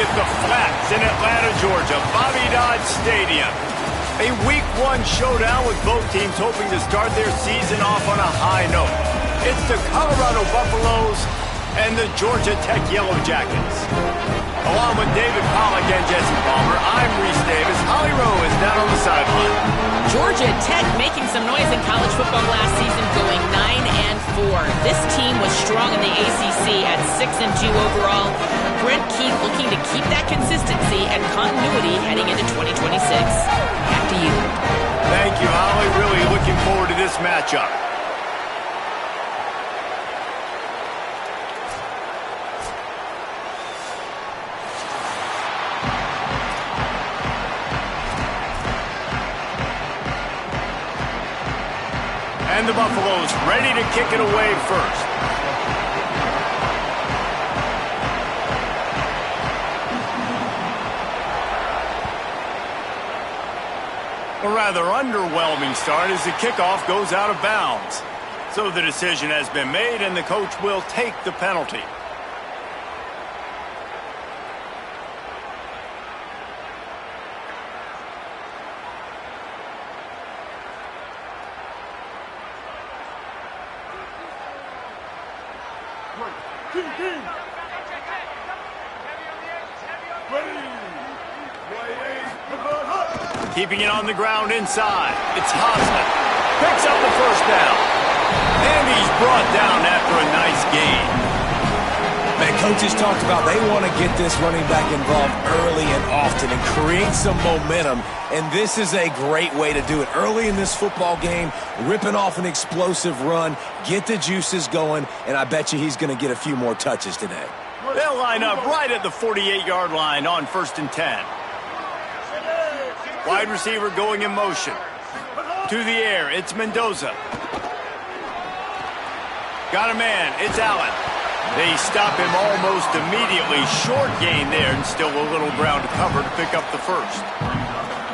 at the Flats in Atlanta, Georgia, Bobby Dodd Stadium. A Week 1 showdown with both teams hoping to start their season off on a high note. It's the Colorado Buffaloes and the Georgia Tech Yellow Jackets. Along with David Pollack and Jesse Palmer, I'm Reese Davis. Holly Rowe is down on the sideline. Georgia Tech making some noise in college football last season, going 9-4. This team was strong in the ACC at 6-2 overall. Brent Keith looking to keep that consistency and continuity heading into 2026. Back to you. Thank you, Holly. Really looking forward to this matchup. And the Buffaloes ready to kick it away first. A rather underwhelming start as the kickoff goes out of bounds. So the decision has been made and the coach will take the penalty. Keeping it on the ground inside. It's Hosman. Picks up the first down. And he's brought down after a nice gain. Man, coaches talked about they want to get this running back involved early and often and create some momentum. And this is a great way to do it. Early in this football game, ripping off an explosive run, get the juices going, and I bet you he's going to get a few more touches today. They'll line up right at the 48-yard line on 1st and 10. Wide receiver going in motion. To the air, it's Mendoza. Got a man, it's Allen. They stop him almost immediately. Short gain there and still a little ground to cover to pick up the first.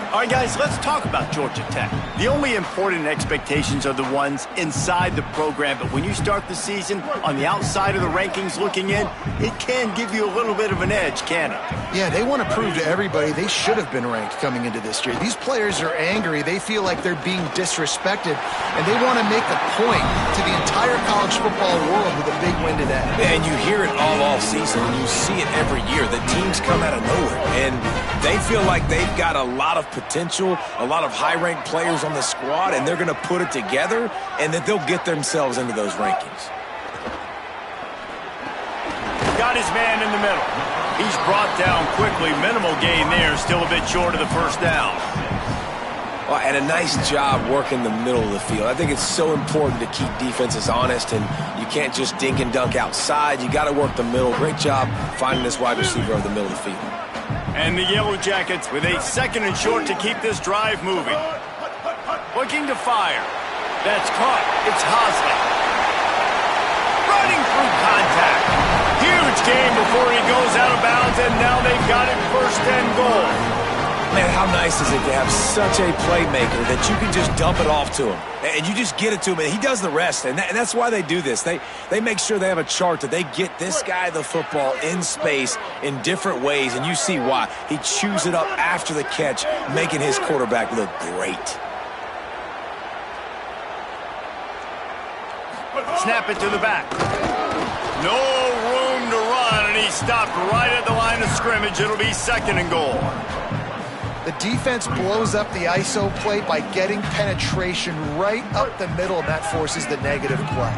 All right, guys, let's talk about Georgia Tech. The only important expectations are the ones inside the program, but when you start the season on the outside of the rankings looking in, it can give you a little bit of an edge, can it? Yeah, they want to prove to everybody they should have been ranked coming into this year. These players are angry. They feel like they're being disrespected, and they want to make a point to the entire college football world with a big win today. And you hear it all season, and you see it every year. The teams come out of nowhere, and they feel like they've got a lot of potential, a lot of high-ranked players on the squad, and they're going to put it together, and that they'll get themselves into those rankings. Got his man in the middle. He's brought down quickly. Minimal gain there, still a bit short of the first down. Well, and a nice job working the middle of the field. I think it's so important to keep defenses honest, and you can't just dink and dunk outside. You got to work the middle. Great job finding this wide receiver over the middle of the field. And the Yellow Jackets with a 2nd and short to keep this drive moving. Looking to fire. That's caught. It's Hosman. Running through contact. Huge gain before he goes out of bounds, and now they've got it 1st and goal. Man, how nice is it to have such a playmaker that you can just dump it off to him, and you just get it to him, and he does the rest, and that's why they do this. They make sure they have a chart that they get this guy the football in space in different ways, and you see why. He chews it up after the catch, making his quarterback look great. Snap it to the back. No room to run, and he stopped right at the line of scrimmage. It'll be 2nd and goal. The defense blows up the ISO play by getting penetration right up the middle, and that forces the negative play.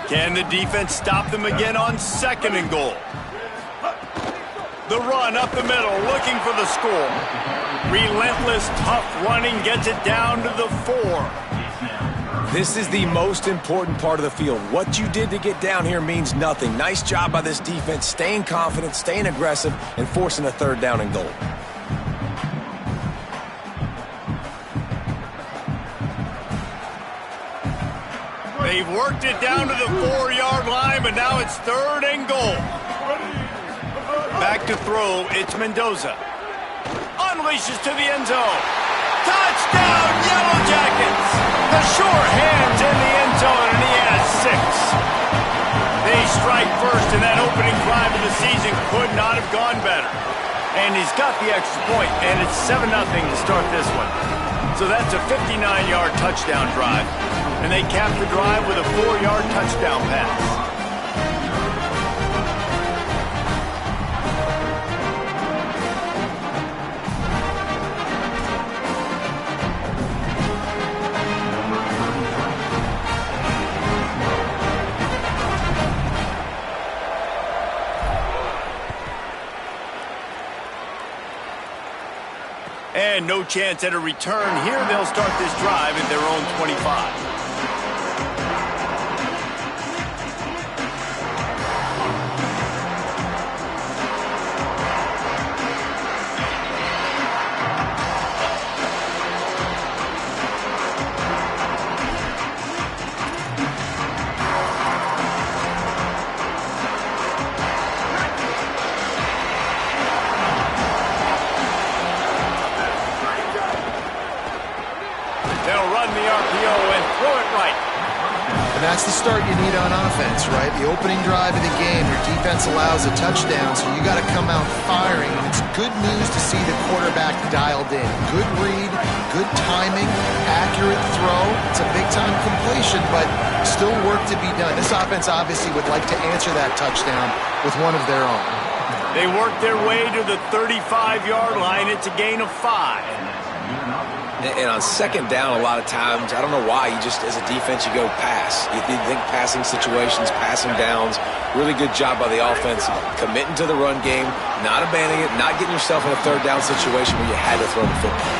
Can the defense stop them again on 2nd and goal? The run up the middle, looking for the score. Relentless, tough running gets it down to the 4. This is the most important part of the field. What you did to get down here means nothing. Nice job by this defense, staying confident, staying aggressive, and forcing a 3rd down and goal. They've worked it down to the 4-yard line, but now it's 3rd and goal. Back to throw, it's Mendoza. Unleashes to the end zone. Touchdown, Yellow Jackets! The sure hands in the end zone, and he has 6. They strike first, and that opening drive of the season could not have gone better. And he's got the extra point, and it's 7-0 to start this one. So that's a 59-yard touchdown drive. And they cap the drive with a 4-yard touchdown pass. And no chance at a return here. They'll start this drive at their own 25. And that's the start you need on offense, right? The opening drive of the game, your defense allows a touchdown, so you got to come out firing. And it's good news to see the quarterback dialed in. Good read, good timing, accurate throw. It's a big-time completion, but still work to be done. This offense obviously would like to answer that touchdown with one of their own. They work their way to the 35-yard line. It's a gain of 5. And on second down, a lot of times, I don't know why, you just, as a defense, you go pass. You think passing situations, passing downs. Really good job by the offense, committing to the run game, not abandoning it, not getting yourself in a third down situation where you had to throw the football.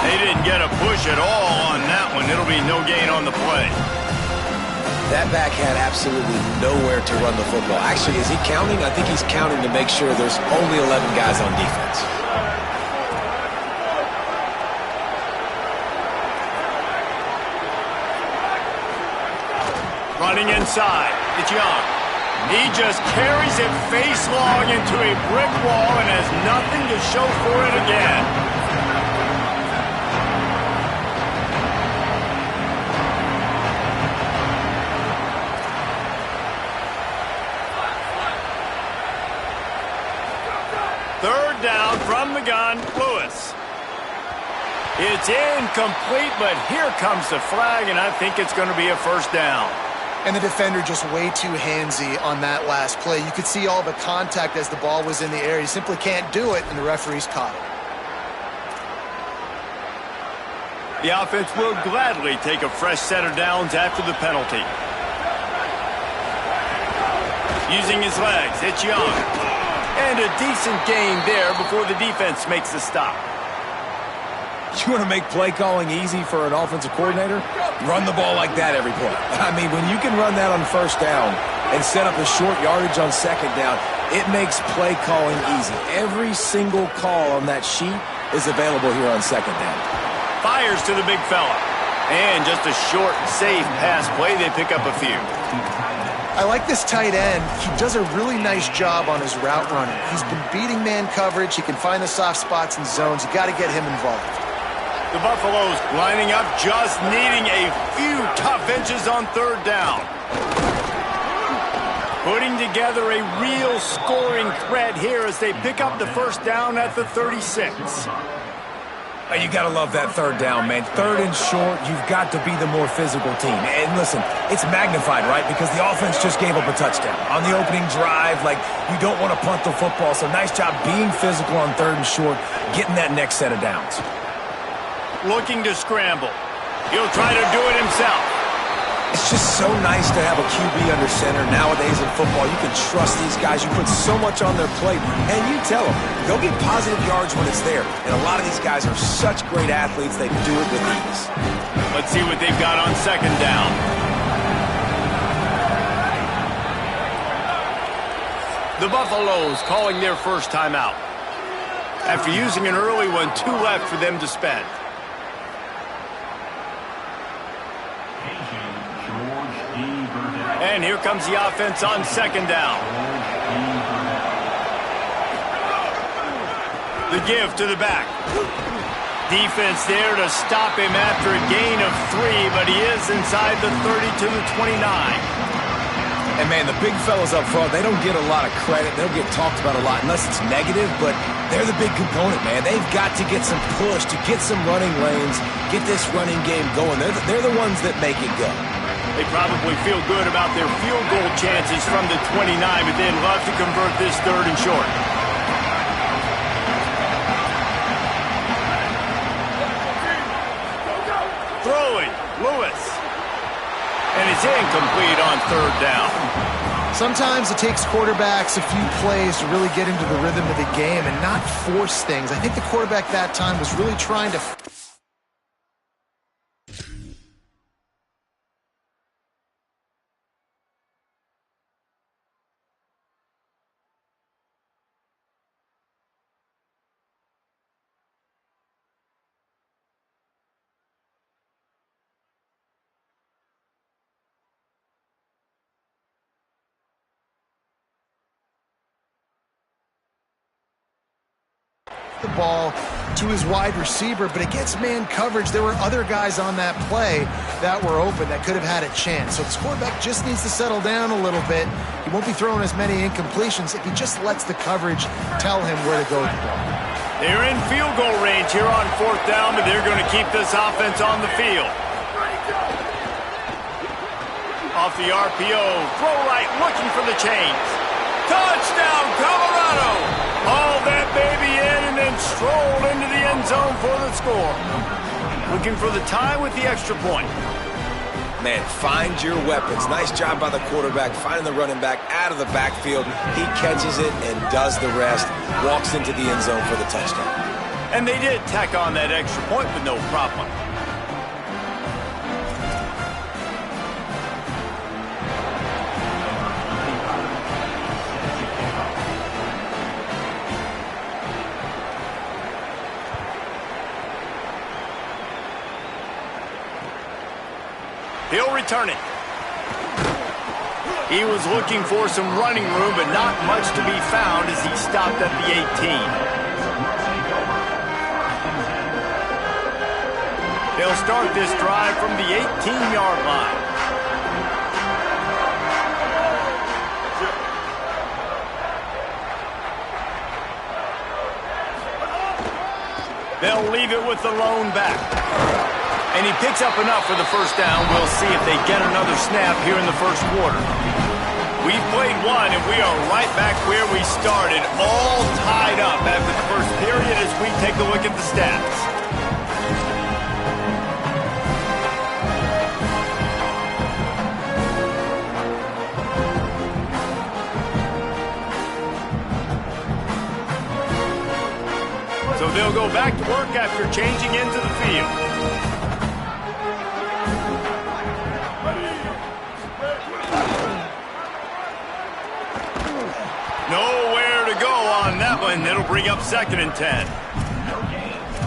They didn't get a push at all on that one. It'll be no gain on the play. That back had absolutely nowhere to run the football. Actually, is he counting? I think he's counting to make sure there's only 11 guys on defense. Running inside, it's Young. He just carries it face long into a brick wall and has nothing to show for it again. Third down from the gun, Lewis. It's incomplete, but here comes the flag, and I think it's going to be a first down. And the defender just way too handsy on that last play. You could see all the contact as the ball was in the air. He simply can't do it, and the referee's caught it. The offense will gladly take a fresh set of downs after the penalty. Using his legs, it's Young. And a decent gain there before the defense makes the stop. You want to make play calling easy for an offensive coordinator? Run the ball like that every play. I mean, when you can run that on first down and set up a short yardage on second down, it makes play calling easy. Every single call on that sheet is available here on second down. Fires to the big fella. And just a short, safe pass play. They pick up a few. I like this tight end. He does a really nice job on his route running. He's been beating man coverage. He can find the soft spots and zones. You got to get him involved. The Buffaloes lining up, just needing a few tough inches on third down. Putting together a real scoring threat here as they pick up the first down at the 36. You got to love that third down, man. Third and short, you've got to be the more physical team. And listen, it's magnified, right? Because the offense just gave up a touchdown. On the opening drive, like, you don't want to punt the football. So nice job being physical on third and short, getting that next set of downs. Looking to scramble. He'll try to do it himself. It's just so nice to have a QB under center. Nowadays in football, you can trust these guys. You put so much on their plate, and you tell them, go get positive yards when it's there. And a lot of these guys are such great athletes, they do it with ease. Let's see what they've got on second down. The Buffaloes calling their first timeout. After using an early one, 2 left for them to spend. And here comes the offense on second down. The give to the back. Defense there to stop him after a gain of 3, but he is inside the 30 to the 29. And, man, the big fellas up front, they don't get a lot of credit. They don't get talked about a lot unless it's negative, but they're the big component, man. They've got to get some push, to get some running lanes, get this running game going. They're the ones that make it go. They probably feel good about their field goal chances from the 29, but they'd love to convert this 3rd and short. Throwing, Lewis. And it's incomplete on 3rd down. Sometimes it takes quarterbacks a few plays to really get into the rhythm of the game and not force things. I think the quarterback that time was really trying to... the ball to his wide receiver, but against man coverage, there were other guys on that play that were open that could have had a chance. So this quarterback just needs to settle down a little bit. He won't be throwing as many incompletions if he just lets the coverage tell him where to go with the ball. They're in field goal range here on 4th down, but they're going to keep this offense on the field. Off the RPO, throw right, looking for the chains. Touchdown, Colorado! Haul that baby in and then stroll into the end zone for the score. Looking for the tie with the extra point. Man, find your weapons. Nice job by the quarterback, finding the running back out of the backfield. He catches it and does the rest, walks into the end zone for the touchdown. And they did tack on that extra point with no problem. He'll return it. He was looking for some running room, but not much to be found as he stopped at the 18. They'll start this drive from the 18-yard line. They'll leave it with the lone back. And he picks up enough for the 1st down. We'll see if they get another snap here in the 1st quarter. We've played one, and we are right back where we started, all tied up after the 1st period as we take a look at the stats. So they'll go back to work after changing into the field. Nowhere to go on that one. It'll bring up 2nd and 10.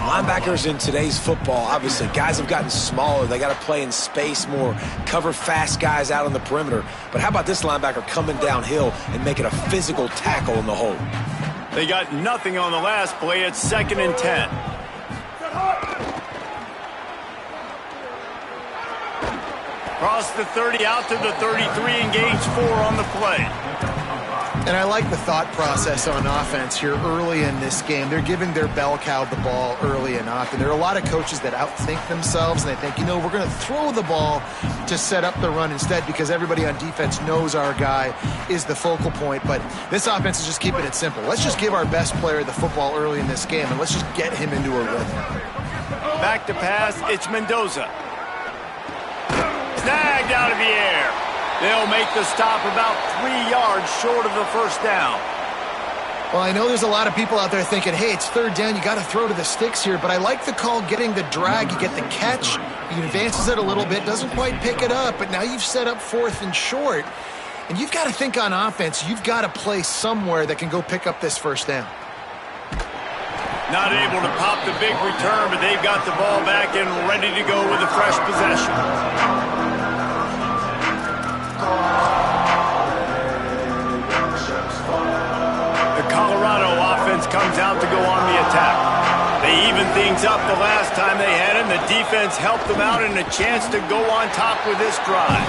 Linebackers in today's football, obviously, guys have gotten smaller. They got to play in space more, cover fast guys out on the perimeter. But how about this linebacker coming downhill and making a physical tackle in the hole? They got nothing on the last play. It's 2nd and 10. Cross the 30 out to the 33, engage 4 on the play. And I like the thought process on offense here early in this game. They're giving their bell cow the ball early and often. There are a lot of coaches that outthink themselves, and they think, you know, we're going to throw the ball to set up the run instead because everybody on defense knows our guy is the focal point. But this offense is just keeping it simple. Let's just give our best player the football early in this game, and let's just get him into a rhythm. Back to pass, it's Mendoza. Snagged out of the air. They'll make the stop about 3 yards short of the 1st down. Well, I know there's a lot of people out there thinking, hey, it's 3rd down, you got to throw to the sticks here, but I like the call getting the drag. You get the catch, he advances it a little bit, doesn't quite pick it up, but now you've set up 4th and short, and you've got to think on offense, you've got to play somewhere that can go pick up this 1st down. Not able to pop the big return, but they've got the ball back and ready to go with a fresh possession. The Colorado offense comes out to go on the attack. They evened things up the last time they had him. The defense helped them out and a chance to go on top with this drive.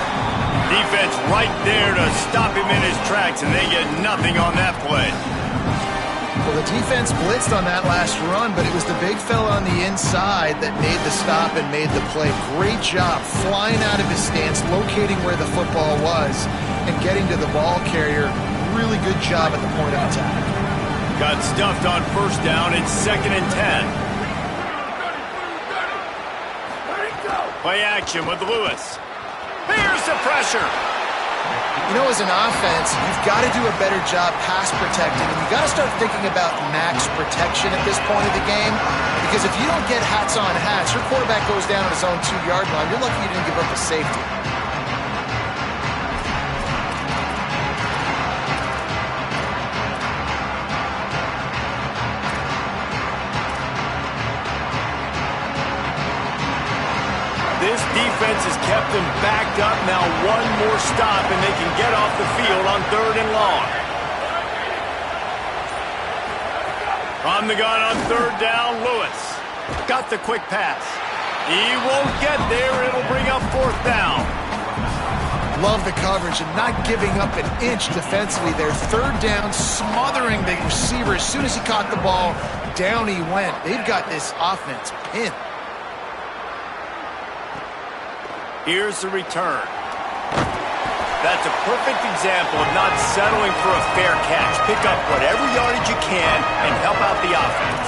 Defense right there to stop him in his tracks, and they get nothing on that play. Well, the defense blitzed on that last run, but it was the big fella on the inside that made the stop and made the play. Great job flying out of his stance, locating where the football was, and getting to the ball carrier. Really good job at the point of attack. Got stuffed on first down. It's 2nd and 10. Play action with Lewis. Here's the pressure. You know, as an offense, you've got to do a better job pass protecting, and you've got to start thinking about max protection at this point of the game, because if you don't get hats on hats, your quarterback goes down on his own 2-yard line. You're lucky you didn't give up a safety. This defense has kept them backed up. Now one more stop, and they can get off the field on 3rd and long. On the gun on 3rd down, Lewis. Got the quick pass. He won't get there. It'll bring up 4th down. Love the coverage and not giving up an inch defensively there. 3rd down, smothering the receiver. As soon as he caught the ball, down he went. They've got this offense pinned. Here's the return. That's a perfect example of not settling for a fair catch. Pick up whatever yardage you can and help out the offense.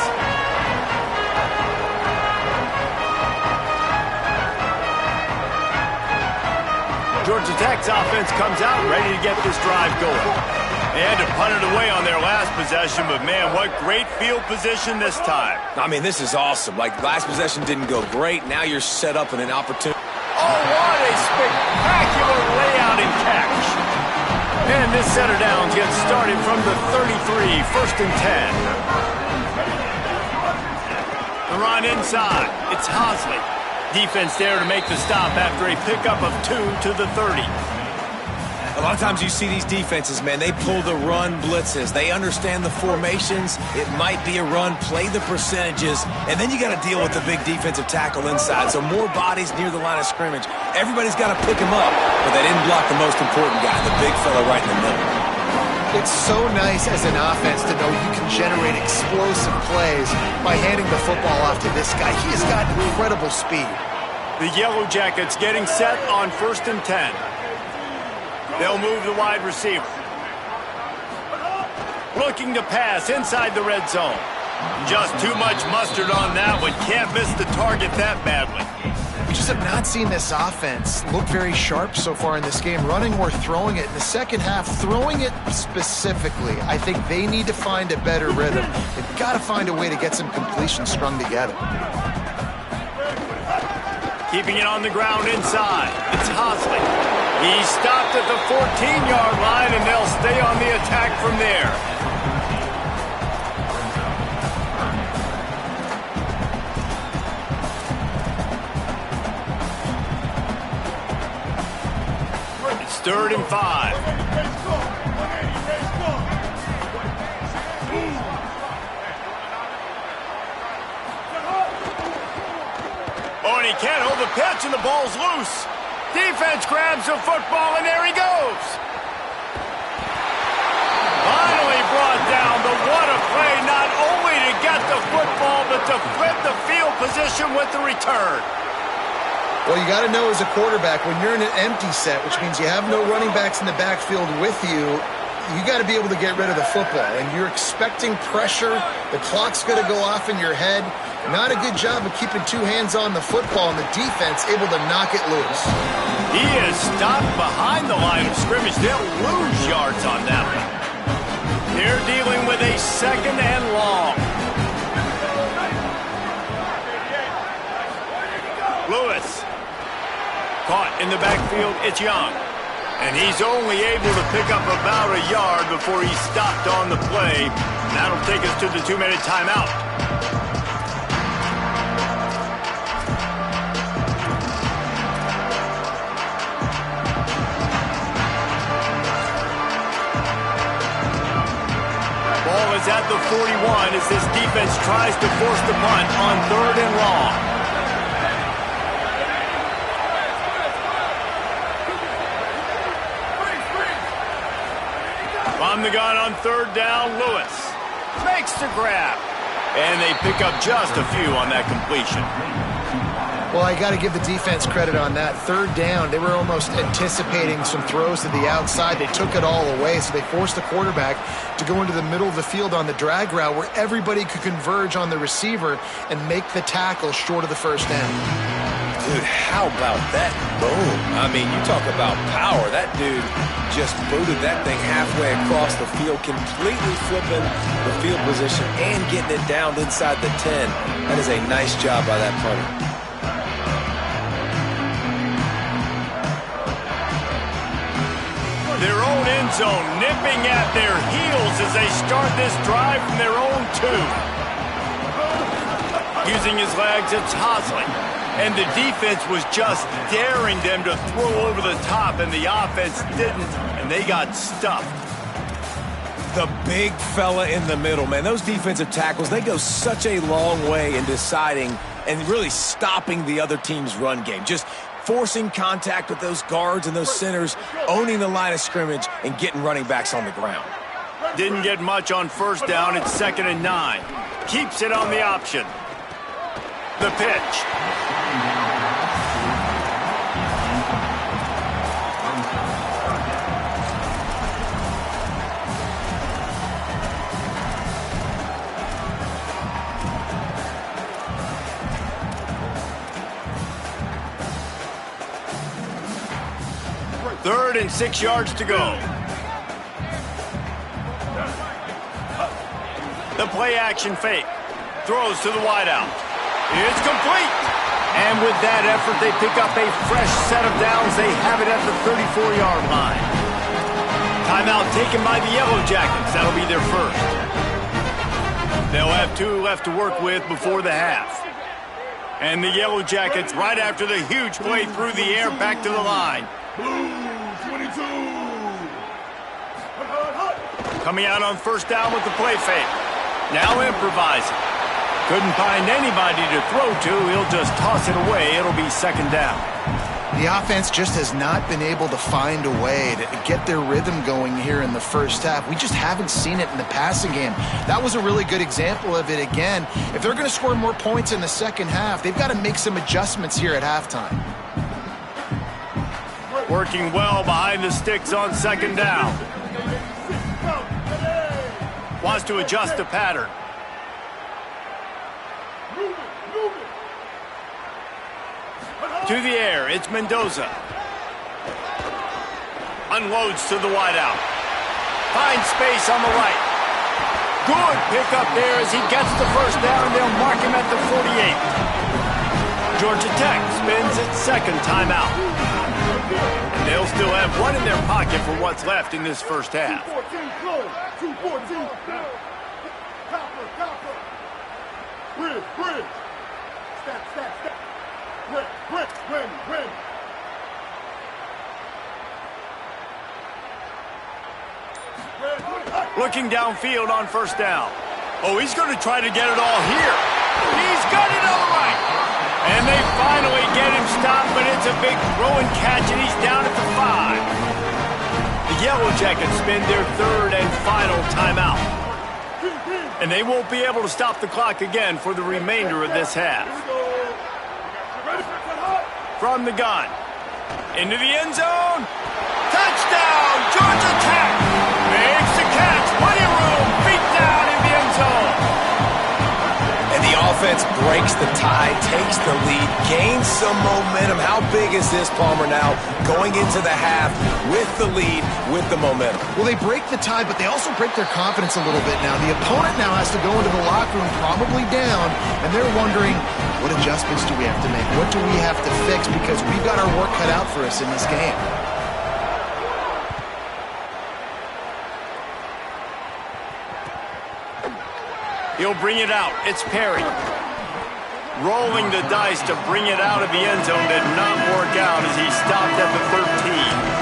Georgia Tech's offense comes out ready to get this drive going. They had to punt it away on their last possession, but man, what great field position this time. I mean, this is awesome. Like, last possession didn't go great. Now you're set up in an opportunity. Oh, what a spectacular layout and catch. And this set of downs gets started from the 33, 1st and 10. The run inside. It's Hosley. Defense there to make the stop after a pickup of 2 to the 30. A lot of times you see these defenses, man, they pull the run blitzes. They understand the formations. It might be a run, play the percentages, and then you got to deal with the big defensive tackle inside. So more bodies near the line of scrimmage. Everybody's got to pick him up, but they didn't block the most important guy, the big fella right in the middle. It's so nice as an offense to know you can generate explosive plays by handing the football off to this guy. He has got incredible speed. The Yellow Jackets getting set on 1st and 10. They'll move the wide receiver. Looking to pass inside the red zone. Just too much mustard on that one. Can't miss the target that badly. We just have not seen this offense look very sharp so far in this game, running or throwing it. In the second half, throwing it specifically, I think they need to find a better rhythm. They've got to find a way to get some completions strung together. Keeping it on the ground inside. It's Hosley. He stopped at the 14-yard line, and they'll stay on the attack from there. It's 3rd and 5. Oh, and he can't hold the pitch, and the ball's loose. Defense grabs the football, and there he goes. Finally brought down, but what a play, not only to get the football, but to flip the field position with the return. Well, you got to know as a quarterback, when you're in an empty set, which means you have no running backs in the backfield with you, you got to be able to get rid of the football. And you're expecting pressure. The clock's going to go off in your head. Not a good job of keeping two hands on the football, and the defense able to knock it loose. He is stopped behind the line of scrimmage. They'll lose yards on that one. They're dealing with a 2nd and long. Lewis. Caught in the backfield, it's Young. And he's only able to pick up about a yard before he's stopped on the play. That'll take us to the 2-minute timeout. Ball is at the 41 as this defense tries to force the punt on 3rd and long. From the gun on third down, Lewis makes the grab. And they pick up just a few on that completion. Well, I got to give the defense credit on that. Third down, they were almost anticipating some throws to the outside. They took it all away, so they forced the quarterback to go into the middle of the field on the drag route where everybody could converge on the receiver and make the tackle short of the first down. Dude, how about that boom? I mean, you talk about power. That dude just booted that thing halfway across the field, completely flipping the field position and getting it down inside the 10. That is a nice job by that punter. Their own end zone nipping at their heels as they start this drive from their own 2. Using his legs, it's Hosley. And the defense was just daring them to throw over the top, and the offense didn't, and they got stuffed. The big fella in the middle, man. Those defensive tackles, they go such a long way in deciding and really stopping the other team's run game. Just forcing contact with those guards and those centers, owning the line of scrimmage, and getting running backs on the ground. Didn't get much on first down. It's 2nd and 9. Keeps it on the option. The pitch. Third and 6 yards to go. The play action fake. Throws to the wideout. It's complete. And with that effort, they pick up a fresh set of downs. They have it at the 34-yard line. Timeout taken by the Yellow Jackets. That'll be their first. They'll have 2 left to work with before the half. And the Yellow Jackets, right after the huge play through the air, back to the line. Blue 22. Coming out on first down with the play fake. Now improvising. Couldn't find anybody to throw to. He'll just toss it away. It'll be 2nd down. The offense just has not been able to find a way to get their rhythm going here in the first half. We just haven't seen it in the passing game. That was a really good example of it again. If they're going to score more points in the second half, they've got to make some adjustments here at halftime. Working well behind the sticks on 2nd down. Wants to adjust the pattern. To the air, it's Mendoza. Unloads to the wideout. Finds space on the right. Good pickup there as he gets the first down. They'll mark him at the 48. Georgia Tech spins its 2nd timeout. And they'll still have 1 in their pocket for what's left in this first half. 214 close. 214. Copper. Bridge. Stack. Win. Looking downfield on first down. Oh, he's going to try to get it all here. He's got it all right. And they finally get him stopped, but it's a big throw and catch, and he's down at the 5. The Yellow Jackets spend their 3rd and final timeout. And they won't be able to stop the clock again for the remainder of this half. From the gun. Into the end zone. Touchdown, Georgia Tech. Makes the catch. Plenty of room. Feet down in the end zone. And the offense breaks the tie, takes the lead, gains some momentum. How big is this, Palmer, now going into the half with the lead, with the momentum? Well, they break the tie, but they also break their confidence a little bit now. The opponent now has to go into the locker room probably down, and they're wondering, what adjustments do we have to make? What do we have to fix? Because we've got our work cut out for us in this game. He'll bring it out. It's Perry. Rolling the dice to bring it out of the end zone did not work out as he stopped at the 13.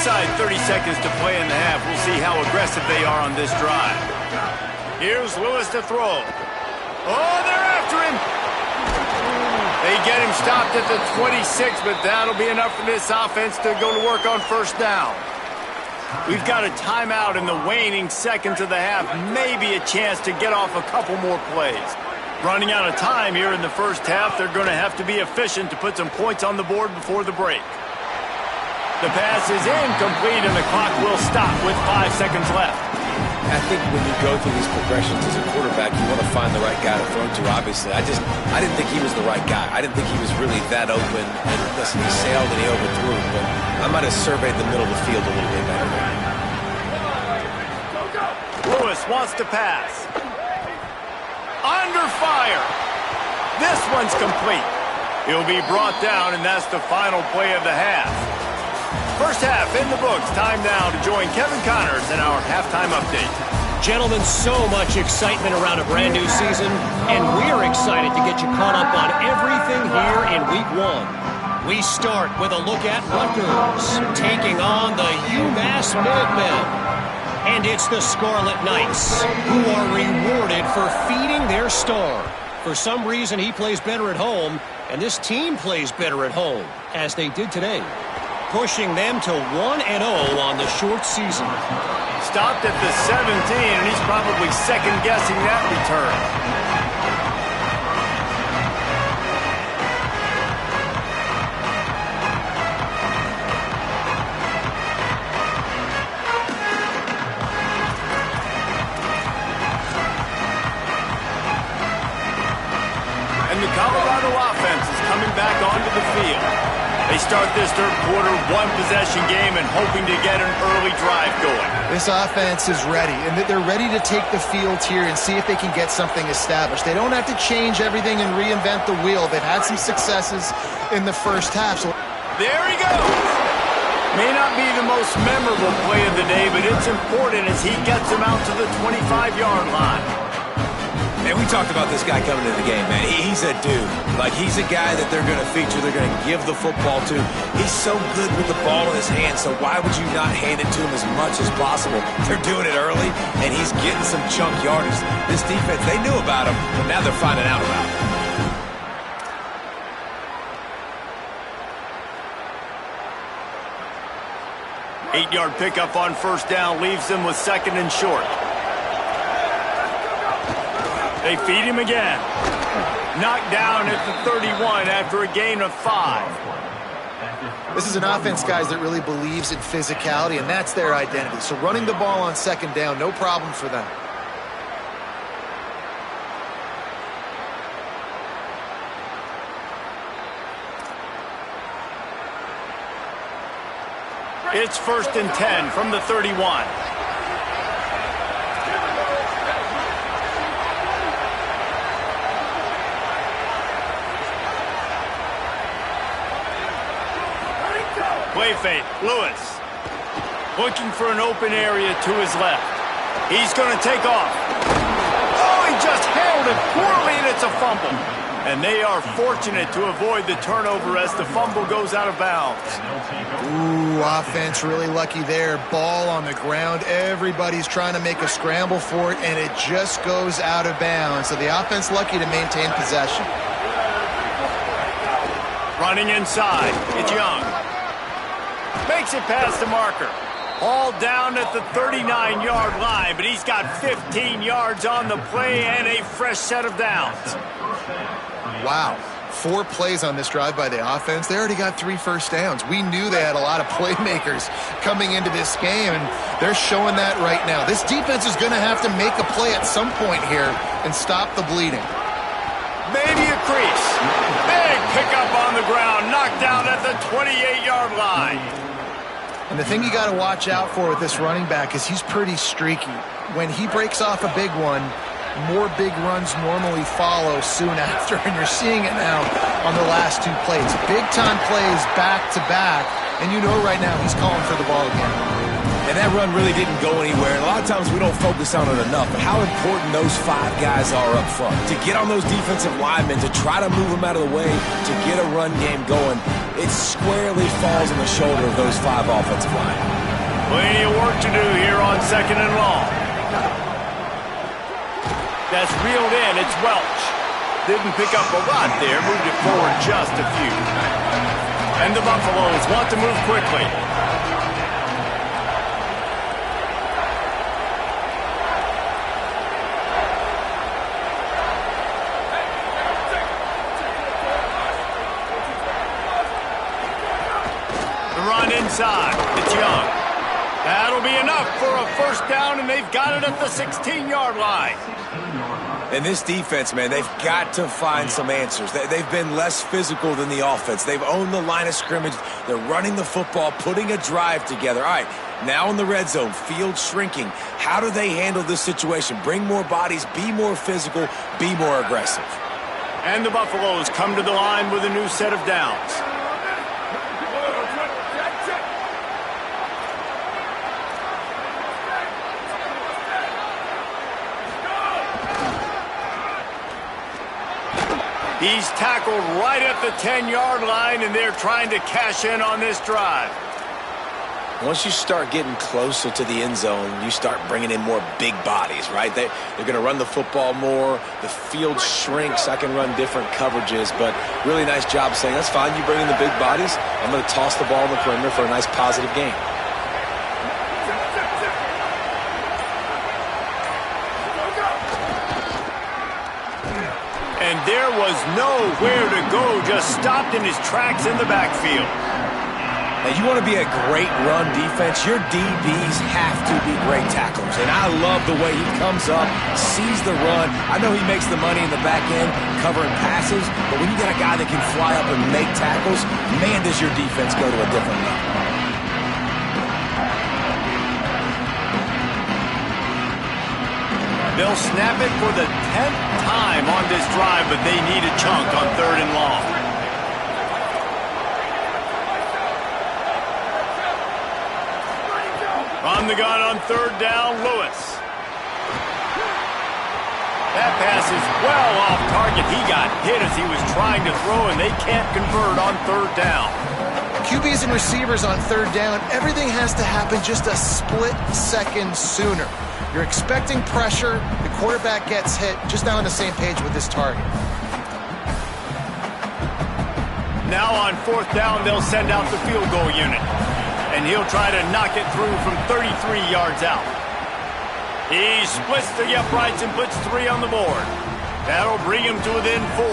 Inside 30 seconds to play in the half. We'll see how aggressive they are on this drive. Here's Lewis to throw. Oh, they're after him. They get him stopped at the 26, but that'll be enough for this offense to go to work on first down. We've got a timeout in the waning seconds of the half. Maybe a chance to get off a couple more plays. Running out of time here in the first half. They're going to have to be efficient to put some points on the board before the break. The pass is incomplete, and the clock will stop with 5 seconds left. I think when you go through these progressions as a quarterback, you want to find the right guy to throw to, obviously. I didn't think he was the right guy. I didn't think he was really that open. And listen, he sailed and he overthrew, but I might have surveyed the middle of the field a little bit better. Lewis wants to pass. Under fire. This one's complete. He'll be brought down, and that's the final play of the half. First half in the books. Time now to join Kevin Connors in our halftime update. Gentlemen, so much excitement around a brand new season, and we're excited to get you caught up on everything here in Week 1. We start with a look at Rutgers taking on the UMass Minutemen. And it's the Scarlet Knights who are rewarded for feeding their star. For some reason, he plays better at home, and this team plays better at home, as they did today, pushing them to 1-0 on the short season. Stopped at the 17, and he's probably second-guessing that return. And the Colorado offense is coming back onto the field. They start this third quarter one-possession game and hoping to get an early drive going. This offense is ready, and they're ready to take the field here and see if they can get something established. They don't have to change everything and reinvent the wheel. They've had some successes in the first half. So there he goes. May not be the most memorable play of the day, but it's important as he gets him out to the 25-yard line. Man, we talked about this guy coming into the game, man. He's a dude. Like, he's a guy that they're going to feature, they're going to give the football to. He's so good with the ball in his hand, so why would you not hand it to him as much as possible? They're doing it early, and he's getting some chunk yardage. This defense, they knew about him, but now they're finding out about him. 8-yard pickup on first down leaves them with second and short. They feed him again. Knocked down at the 31 after a gain of 5. this is an offense, guys, that really believes in physicality, and that's their identity. So running the ball on second down, no problem for them. It's 1st and 10 from the 31. Play fake, Lewis. Looking for an open area to his left. He's going to take off. Oh, he just handled it poorly, and it's a fumble. And they are fortunate to avoid the turnover as the fumble goes out of bounds. Ooh, offense really lucky there. Ball on the ground. Everybody's trying to make a scramble for it, and it just goes out of bounds. So the offense lucky to maintain possession. Running inside. It's Young. Makes it past the marker. All down at the 39-yard line, but he's got 15 yards on the play and a fresh set of downs. Wow. 4 plays on this drive by the offense. They already got 3 first downs. We knew they had a lot of playmakers coming into this game, and they're showing that right now. This defense is going to have to make a play at some point here and stop the bleeding. Maybe a crease. Big pickup on the ground, knocked down at the 28-yard line. And the thing you got to watch out for with this running back is he's pretty streaky. When he breaks off a big one, more big runs normally follow soon after, and you're seeing it now on the last 2 plays. Big-time plays back-to-back, and you know right now he's calling for the ball again. And that run really didn't go anywhere. And a lot of times we don't focus on it enough, but how important those 5 guys are up front. To get on those defensive linemen, to try to move them out of the way, to get a run game going, it squarely falls on the shoulder of those 5 offensive linemen. Plenty of work to do here on 2nd and long. That's reeled in. It's Welch. Didn't pick up a lot there. Moved it forward just a few. And the Buffaloes want to move quickly. The run inside. It's Young. That'll be enough for a first down, and they've got it at the 16-yard line. And this defense, man, they've got to find some answers. They've been less physical than the offense. They've owned the line of scrimmage. They're running the football, putting a drive together. All right, now in the red zone, field shrinking. How do they handle this situation? Bring more bodies, be more physical, be more aggressive. And the Buffaloes come to the line with a new set of downs. He's tackled right at the 10-yard line, and they're trying to cash in on this drive. Once you start getting closer to the end zone, you start bringing in more big bodies, right? They're going to run the football more. The field shrinks. I can run different coverages, but really nice job saying, that's fine, you bring in the big bodies. I'm going to toss the ball in the perimeter for a nice positive gain. And there was nowhere to go, just stopped in his tracks in the backfield. Now, you want to be a great run defense, your DBs have to be great tacklers. And I love the way he comes up, sees the run. I know he makes the money in the back end covering passes, but when you get a guy that can fly up and make tackles, man, does your defense go to a different level. They'll snap it for the 10th time on this drive, but they need a chunk on 3rd and long. On the gun on 3rd down, Lewis. That pass is well off target. He got hit as he was trying to throw, and they can't convert on 3rd down. QBs and receivers on 3rd down, everything has to happen just a split second sooner. You're expecting pressure, the quarterback gets hit, just not on the same page with this target. Now on 4th down, they'll send out the field goal unit. And he'll try to knock it through from 33 yards out. He splits the uprights and puts 3 on the board. That'll bring him to within 4.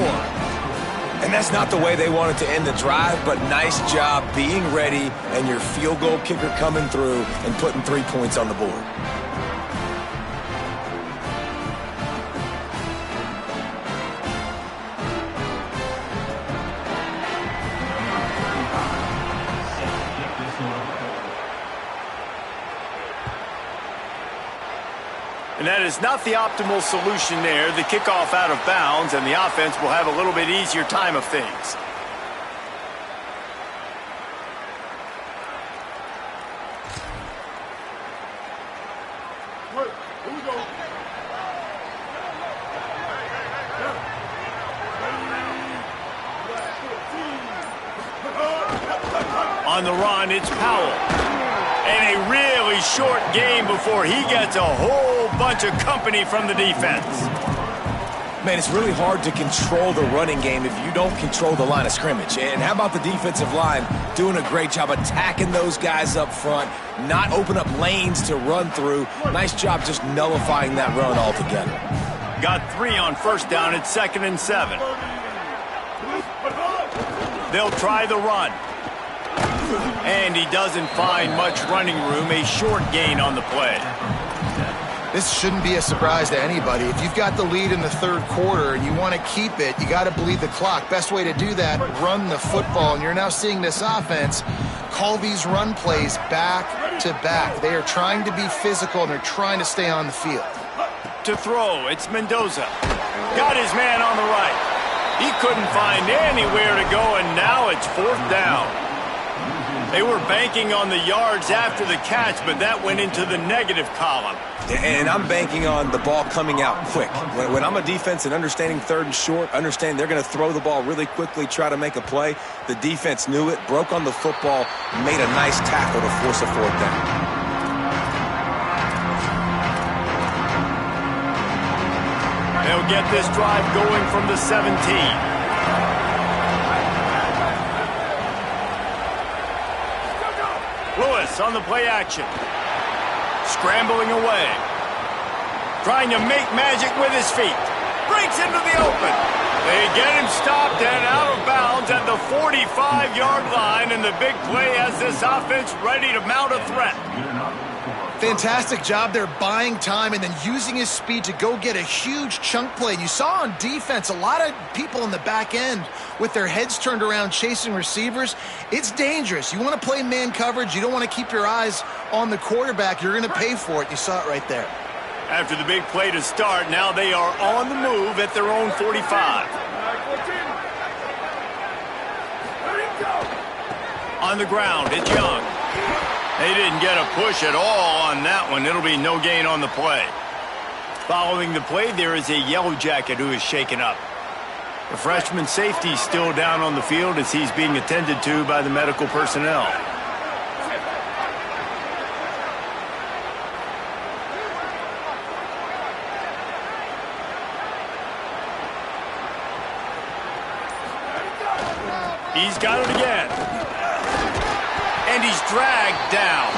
And that's not the way they wanted to end the drive, but nice job being ready and your field goal kicker coming through and putting 3 points on the board. And that is not the optimal solution there. The kickoff out of bounds, and the offense will have a little bit easier time of things. Here we go. On the run, it's Powell. And a really short game before he gets a whole bunch of company from the defense. Man, it's really hard to control the running game if you don't control the line of scrimmage. And how about the defensive line doing a great job attacking those guys up front, not open up lanes to run through. Nice job just nullifying that run altogether. Got 3 on 1st down at 2nd and 7. They'll try the run. And he doesn't find much running room, a short gain on the play. This shouldn't be a surprise to anybody. If you've got the lead in the 3rd quarter and you want to keep it, you got to bleed the clock. Best way to do that, run the football. And you're now seeing this offense call these run plays back to back. They are trying to be physical and they're trying to stay on the field. To throw, it's Mendoza. Got his man on the right. He couldn't find anywhere to go, and now it's 4th down. They were banking on the yards after the catch, but that went into the negative column. And I'm banking on the ball coming out quick. When I'm a defense and understanding 3rd and short, understand they're going to throw the ball really quickly, try to make a play. The defense knew it, broke on the football, made a nice tackle to force a 4th down. will get this drive going from the 17. Lewis on the play action. Scrambling away. Trying to make magic with his feet. Breaks into the open. They get him stopped and out of bounds at the 45-yard line, and the big play has this offense ready to mount a threat. Fantastic job there buying time and then using his speed to go get a huge chunk play. You saw on defense a lot of people in the back end with their heads turned around chasing receivers. It's dangerous. You want to play man coverage. You don't want to keep your eyes on the quarterback. You're going to pay for it. You saw it right there. After the big play to start, now they are on the move at their own 45. On the ground, it's Young. They didn't get a push at all on that one. It'll be no gain on the play. Following the play, there is a yellow jacket who is shaken up. The freshman safety still down on the field as he's being attended to by the medical personnel. He's got it again. And he's dragged down.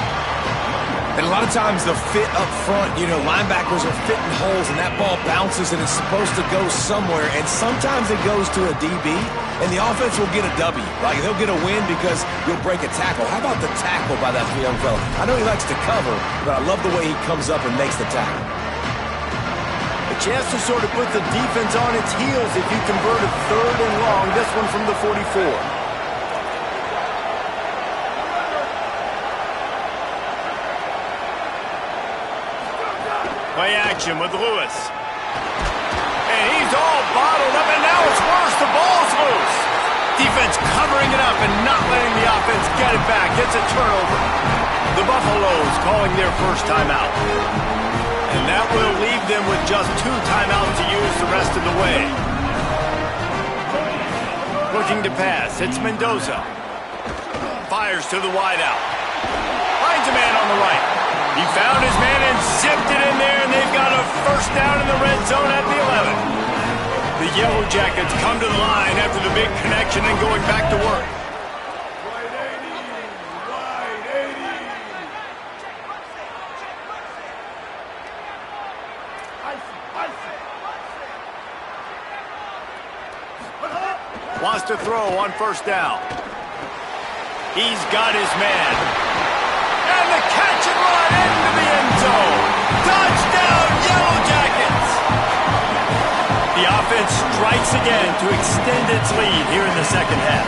And a lot of times the fit up front, linebackers are fitting holes and that ball bounces and it's supposed to go somewhere. And sometimes it goes to a DB and the offense will get a W. Like they'll get a win because you'll break a tackle. How about the tackle by that young fella? I know he likes to cover, but I love the way he comes up and makes the tackle. A chance to sort of put the defense on its heels if you convert a 3rd and long. This one from the 44. Play action with Lewis. And he's all bottled up, and now it's worse. The ball's loose. Defense covering it up and not letting the offense get it back. It's a turnover. The Buffaloes calling their first timeout. And that will leave them with just 2 timeouts to use the rest of the way. Looking to pass. It's Mendoza. Fires to the wideout. Finds a man on the right. He found his man and zipped it in there, and they've got a first down in the red zone at the 11. The Yellow Jackets come to the line after the big connection and going back to work. Wants to throw on first down. He's got his man. And the catch and run into the end zone. Touchdown, Yellow Jackets! The offense strikes again to extend its lead here in the second half.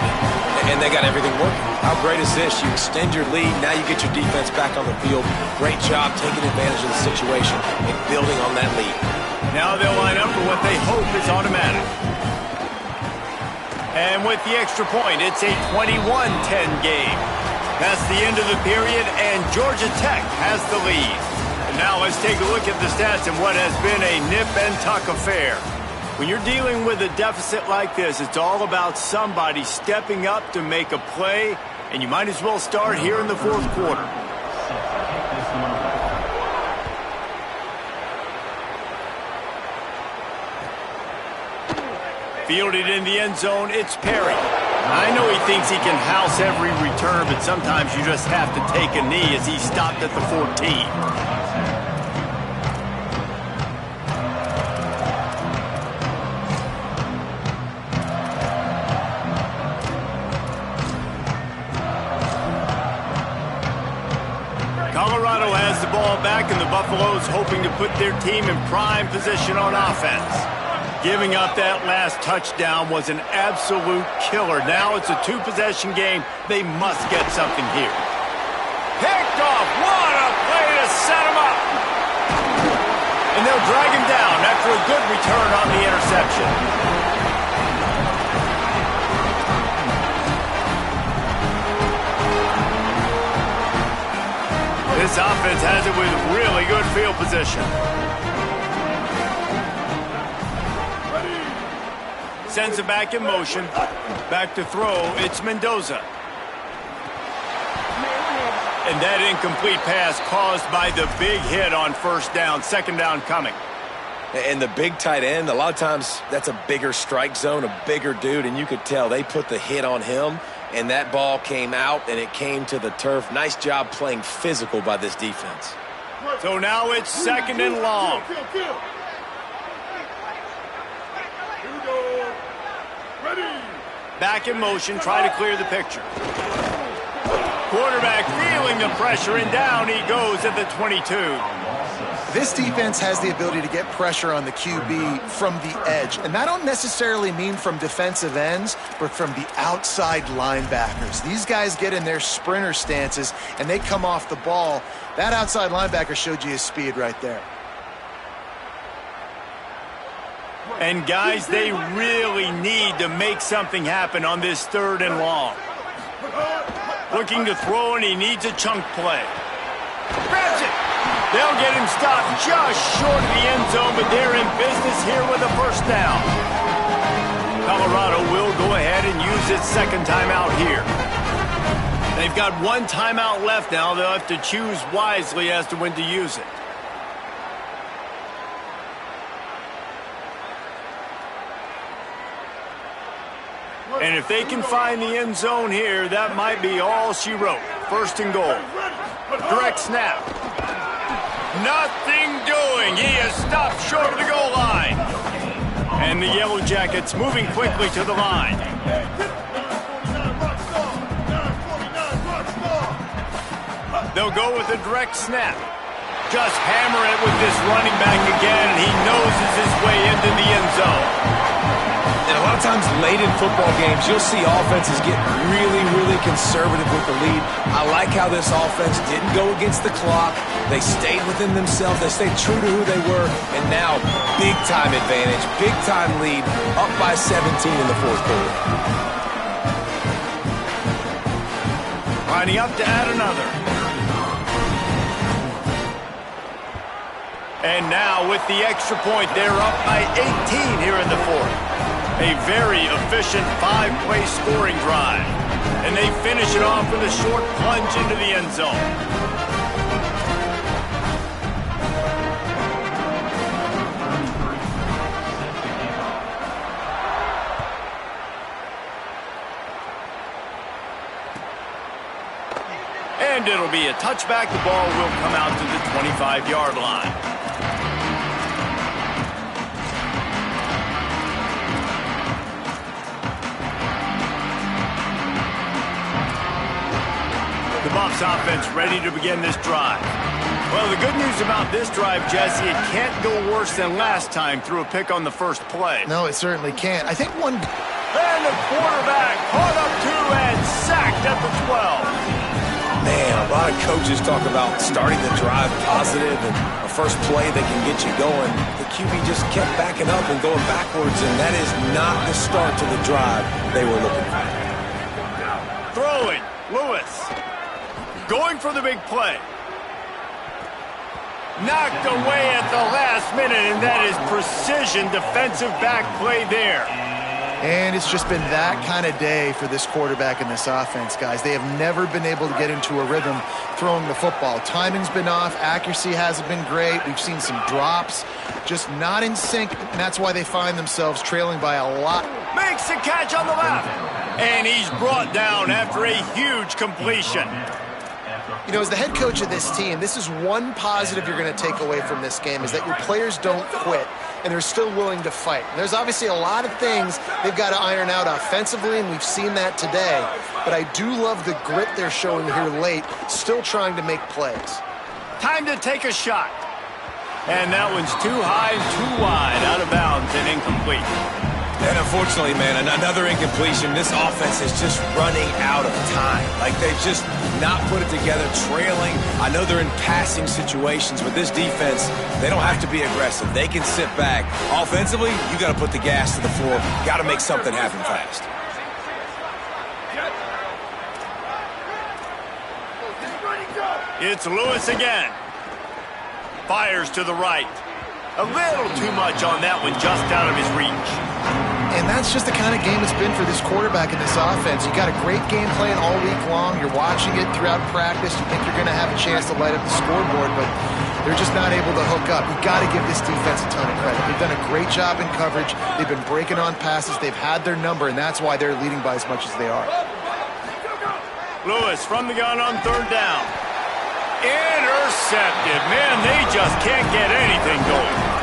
And they got everything working. How great is this? You extend your lead, now you get your defense back on the field. Great job taking advantage of the situation and building on that lead. Now they'll line up for what they hope is automatic. And with the extra point, it's a 21-10 game. That's the end of the period, and Georgia Tech has the lead. And now let's take a look at the stats and what has been a nip-and-tuck affair. When you're dealing with a deficit like this, it's all about somebody stepping up to make a play, and you might as well start here in the 4th quarter. Fielded in the end zone, it's Perry. I know he thinks he can house every return, but sometimes you just have to take a knee as he stopped at the 14. Colorado has the ball back, and the Buffaloes hoping to put their team in prime position on offense. Giving up that last touchdown was an absolute killer. Now it's a 2-possession game. They must get something here. Picked off. What a play to set him up. And they'll drag him down after a good return on the interception. This offense has it with really good field position. Sends it back in motion. Back to throw. It's Mendoza. And that incomplete pass caused by the big hit on first down. Second down coming. And the big tight end, a lot of times that's a bigger strike zone, a bigger dude, and you could tell they put the hit on him, and that ball came out, and it came to the turf. Nice job playing physical by this defense. So now it's 2nd and long. Kill. Here we go. Ready. Back in motion, try to clear the picture. Quarterback feeling the pressure, and down he goes at the 22. This defense has the ability to get pressure on the QB from the edge. And that don't necessarily mean from defensive ends, but from the outside linebackers. These guys get in their sprinter stances, and they come off the ball. That outside linebacker showed you his speed right there. And, guys, they really need to make something happen on this 3rd and long. Looking to throw, and he needs a chunk play. Grabs it. They'll get him stopped just short of the end zone, but they're in business here with a 1st down. Colorado will go ahead and use its 2nd timeout here. They've got 1 timeout left now. They'll have to choose wisely as to when to use it. And if they can find the end zone here, that might be all she wrote. 1st and goal. Direct snap. Nothing doing. He is stopped short of the goal line. And the Yellow Jackets moving quickly to the line. They'll go with a direct snap. Just hammer it with this running back again, and he noses his way into the end zone. And a lot of times late in football games, you'll see offenses get really conservative with the lead. I like how this offense didn't go against the clock. They stayed within themselves. They stayed true to who they were. And now, big-time advantage, big-time lead, up by 17 in the 4th quarter. Lining up to add another. And now, with the extra point, they're up by 18 here in the 4th. A very efficient 5-play scoring drive. And they finish it off with a short plunge into the end zone. And it'll be a touchback. The ball will come out to the 25-yard line. The Buffs offense ready to begin this drive. Well, the good news about this drive, Jesse, it can't go worse than last time through a pick on the 1st play. No, it certainly can't. I think one... And the quarterback caught up to and sacked at the 12. Man, a lot of coaches talk about starting the drive positive and a 1st play that can get you going. The QB just kept backing up and going backwards, and that is not the start to the drive they were looking for. Throwing, Lewis. Going for the big play. Knocked away at the last minute, and that is precision defensive back play there. And it's just been that kind of day for this quarterback and this offense, guys. They have never been able to get into a rhythm throwing the football. Timing's been off. Accuracy hasn't been great. We've seen some drops. Just not in sync, and that's why they find themselves trailing by a lot. Makes the catch on the left. And he's brought down after a huge completion. You know, as the head coach of this team, this is one positive you're going to take away from this game, is that your players don't quit, and they're still willing to fight. And there's obviously a lot of things they've got to iron out offensively, and we've seen that today. But I do love the grit they're showing here late, still trying to make plays. Time to take a shot. And that one's too high and too wide, out of bounds and incomplete. And unfortunately, man, another incompletion. This offense is just running out of time. Like, they've just not put it together, trailing. I know they're in passing situations, but this defense, they don't have to be aggressive. They can sit back. Offensively, you got to put the gas to the floor. Got to make something happen fast. It's Lewis again. Fires to the right. A little too much on that one, just out of his reach. And that's just the kind of game it's been for this quarterback in this offense. You got a great game plan all week long. You're watching it throughout practice. You think you're going to have a chance to light up the scoreboard, but They're just not able to hook up. You got to give this defense a ton of credit. They've done a great job in coverage. They've been breaking on passes. They've had their number, and that's why they're leading by as much as they are. Lewis from the gun on third down. Intercepted. Man, they just can't get anything going.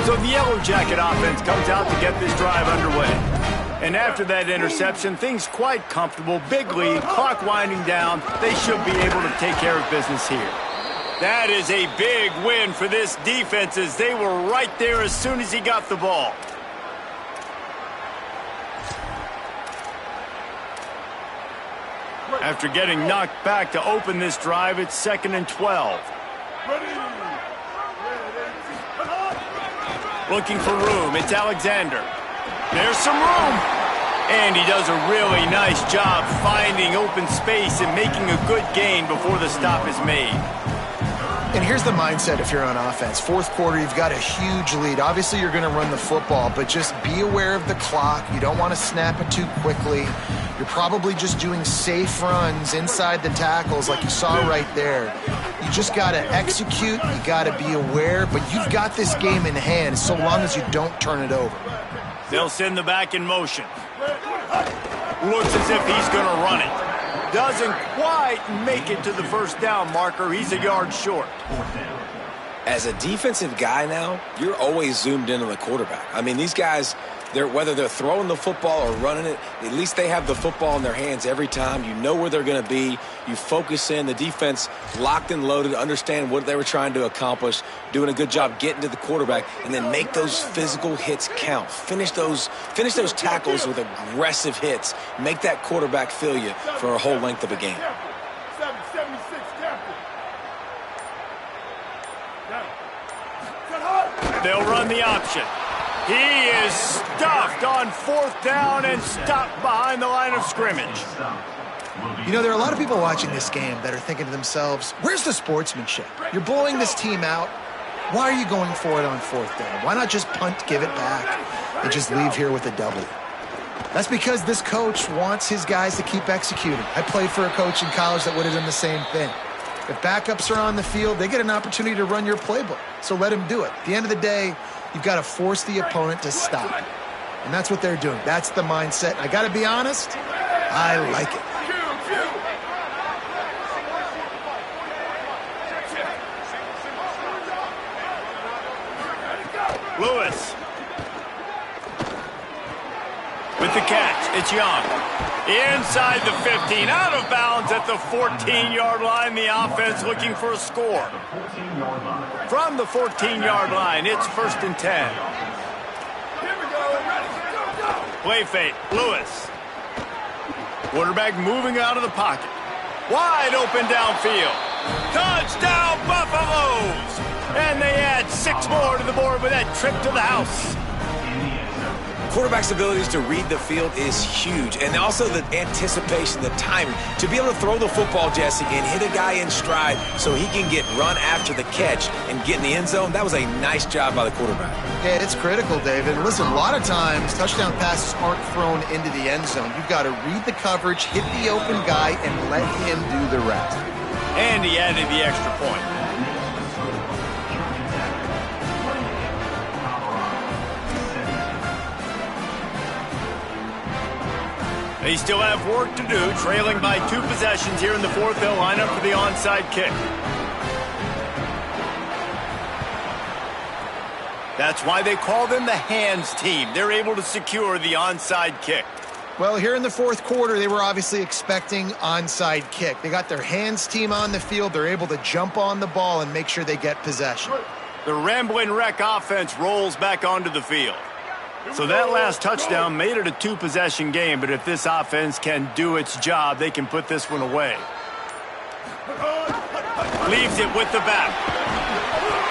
So the Yellow Jacket offense comes out to get this drive underway. And after that interception, things quite comfortable. Big lead, clock winding down. They should be able to take care of business here. That is a big win for this defense as they were right there as soon as he got the ball. After getting knocked back to open this drive, it's 2nd and 12. Looking for room, it's Alexander. There's some room. And he does a really nice job finding open space and making a good gain before the stop is made. And here's the mindset if you're on offense. Fourth quarter, you've got a huge lead. Obviously, you're going to run the football, but just be aware of the clock. You don't want to snap it too quickly. You're probably just doing safe runs inside the tackles like you saw right there. You just got to execute. You got to be aware, but you've got this game in hand so long as you don't turn it over. They'll send the back in motion. Looks as if he's going to run it. Doesn't quite make it to the first down marker. He's a yard short. As a defensive guy now, you're always zoomed in on the quarterback. I mean, these guys, whether they're throwing the football or running it, at least they have the football in their hands every time. You know where they're going to be. You focus in. The defense locked and loaded, understand what they were trying to accomplish, doing a good job getting to the quarterback, and then make those physical hits count. Finish those tackles with aggressive hits. Make that quarterback feel you for a whole length of a game. 776 captain. They'll run the option. He is stuffed on 4th down and stopped behind the line of scrimmage. You know, there are a lot of people watching this game that are thinking to themselves, where's the sportsmanship? You're blowing this team out. Why are you going for it on 4th down? Why not just punt, give it back, and just leave here with a W? That's because this coach wants his guys to keep executing. I played for a coach in college that would have done the same thing. If backups are on the field, they get an opportunity to run your playbook. So let him do it. At the end of the day, you've got to force the opponent to stop. And that's what they're doing. That's the mindset. I got to be honest, I like it. Lewis. With the catch, it's Young. Inside the 15, out of bounds at the 14-yard line. The offense looking for a score. From the 14-yard line, it's 1st and 10. Play fake, Lewis. Quarterback moving out of the pocket. Wide open downfield. Touchdown, Buffaloes! And they add 6 more to the board with that trip to the house. Quarterback's abilities to read the field is huge, and also the anticipation, the timing. To be able to throw the football, Jesse, and hit a guy in stride so he can get run after the catch and get in the end zone, that was a nice job by the quarterback. Yeah, it's critical, David. Listen, a lot of times touchdown passes aren't thrown into the end zone. You've got to read the coverage, hit the open guy, and let him do the rest. And he added the extra point. They still have work to do, trailing by 2 possessions here in the 4th. They'll line up for the onside kick. That's why they call them the hands team. They're able to secure the onside kick. Well, here in the 4th quarter, they were obviously expecting onside kick. They got their hands team on the field. They're able to jump on the ball and make sure they get possession. The Ramblin' Wreck offense rolls back onto the field. So that last touchdown made it a 2-possession game, but if this offense can do its job, they can put this one away. Leaves it with the back.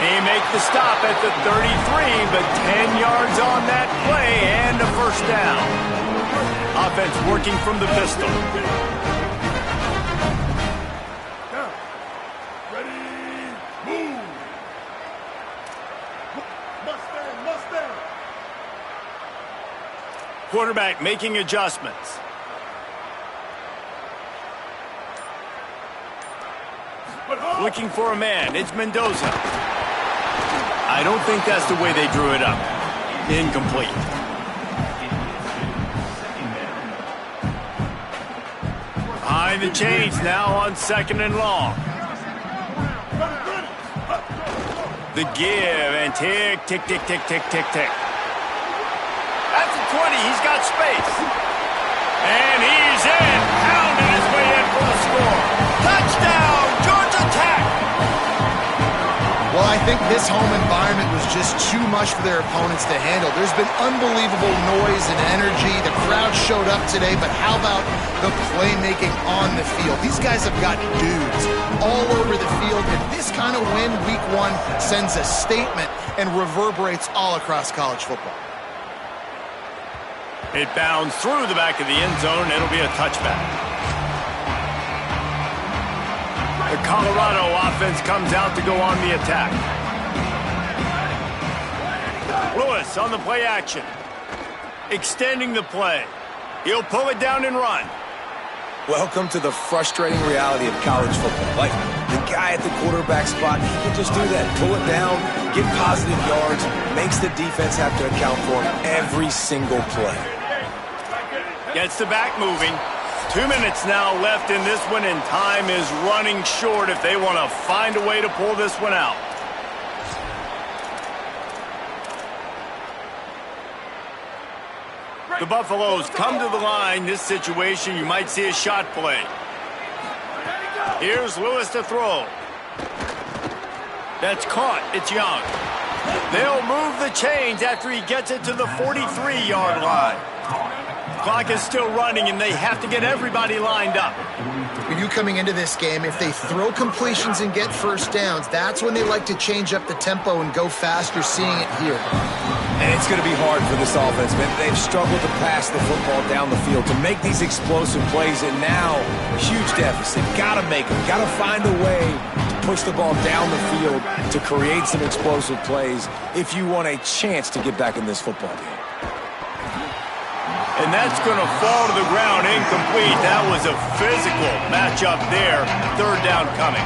They make the stop at the 33, but 10 yards on that play and a 1st down. Offense working from the pistol. Quarterback making adjustments. Looking for a man. It's Mendoza. I don't think that's the way they drew it up. Incomplete. Behind the chains now on 2nd and long. The give and tick, tick, tick, tick, tick, tick, tick. At the 20, he's got space. And he's in. Pounding his way in for the score. Touchdown, Georgia Tech! Well, I think this home environment was just too much for their opponents to handle. There's been unbelievable noise and energy. The crowd showed up today, but how about the playmaking on the field? These guys have got dudes all over the field, and this kind of win week 1 sends a statement and reverberates all across college football. It bounds through the back of the end zone. It'll be a touchback. The Colorado offense comes out to go on the attack. Lewis on the play action. Extending the play. He'll pull it down and run. Welcome to the frustrating reality of college football. Like, the guy at the quarterback spot, he can just do that. Pull it down, get positive yards, makes the defense have to account for him every single play. Gets the back moving. 2 minutes now left in this one, and time is running short if they want to find a way to pull this one out. The Buffaloes come to the line. This situation, you might see a shot play. Here's Lewis to throw. That's caught. It's Young. They'll move the chains after he gets it to the 43-yard line. Clock is still running, and they have to get everybody lined up. When you coming into this game, if they throw completions and get first downs, that's when they like to change up the tempo and go faster, seeing it here. And it's going to be hard for this offense, man. They've struggled to pass the football down the field, to make these explosive plays, and now, huge deficit. Got to make them. Got to find a way to push the ball down the field to create some explosive plays if you want a chance to get back in this football game. And that's going to fall to the ground incomplete. That was a physical matchup there. 3rd down coming.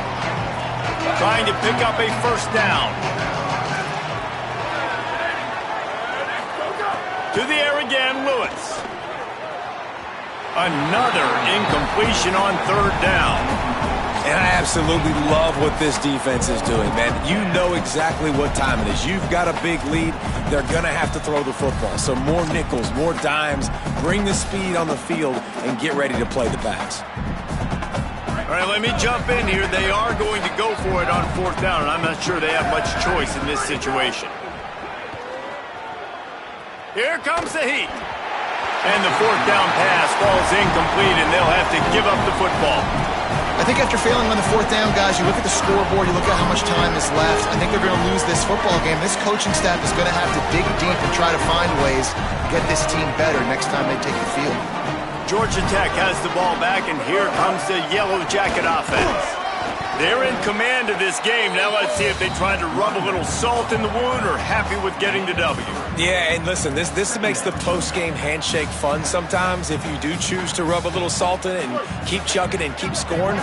Trying to pick up a first down. To the air again, Lewis. Another incompletion on 3rd down. And I absolutely love what this defense is doing, man. You know exactly what time it is. You've got a big lead. They're going to have to throw the football. So more nickels, more dimes, bring the speed on the field, and get ready to play the pass. All right, let me jump in here. They are going to go for it on 4th down, and I'm not sure they have much choice in this situation. Here comes the heat. And the 4th down pass falls incomplete, and they'll have to give up the football. I think after failing on the 4th down, guys, you look at the scoreboard, you look at how much time is left. I think they're going to lose this football game. This coaching staff is going to have to dig deep and try to find ways to get this team better next time they take the field. Georgia Tech has the ball back, and here comes the Yellow Jacket offense. They're in command of this game. Now let's see if they try to rub a little salt in the wound or happy with getting the W. Yeah, and listen, this makes the post-game handshake fun sometimes. If you do choose to rub a little salt in it and keep chucking and keep scoring,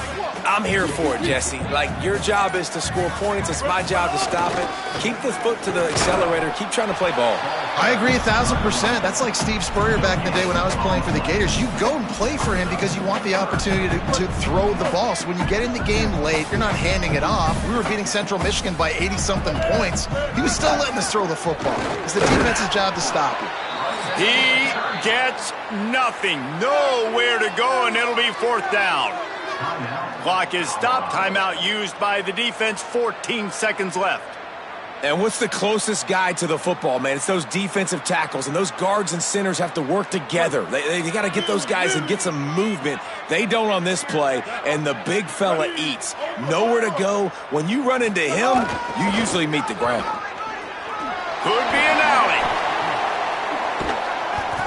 I'm here for it, Jesse. Like, your job is to score points. It's my job to stop it. Keep the foot to the accelerator. Keep trying to play ball. I agree 1,000%. That's like Steve Spurrier back in the day when I was playing for the Gators. You go and play for him because you want the opportunity to throw the ball. So when you get in the game late, you're not handing it off. We were beating Central Michigan by 80-something points. He was still letting us throw the football. It's the defense's job to stop it. He gets nothing. Nowhere to go, and it'll be 4th down. Clock is stopped. Timeout used by the defense. 14 seconds left. And what's the closest guy to the football, man? It's those defensive tackles, and those guards and centers have to work together. They got to get those guys and get some movement. They don't on this play, and the big fella eats. Nowhere to go. When you run into him, you usually meet the ground. Could be an alley.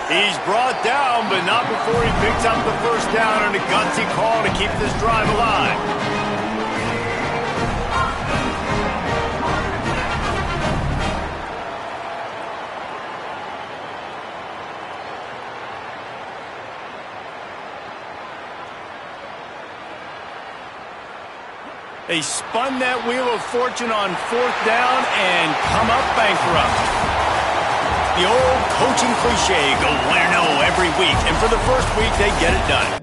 He's brought down, but not before he picks up the first down, and a gutsy call to keep this drive alive. They spun that wheel of fortune on 4th down and come up bankrupt. The old coaching cliche, go win or no every week. And for the first week, they get it done.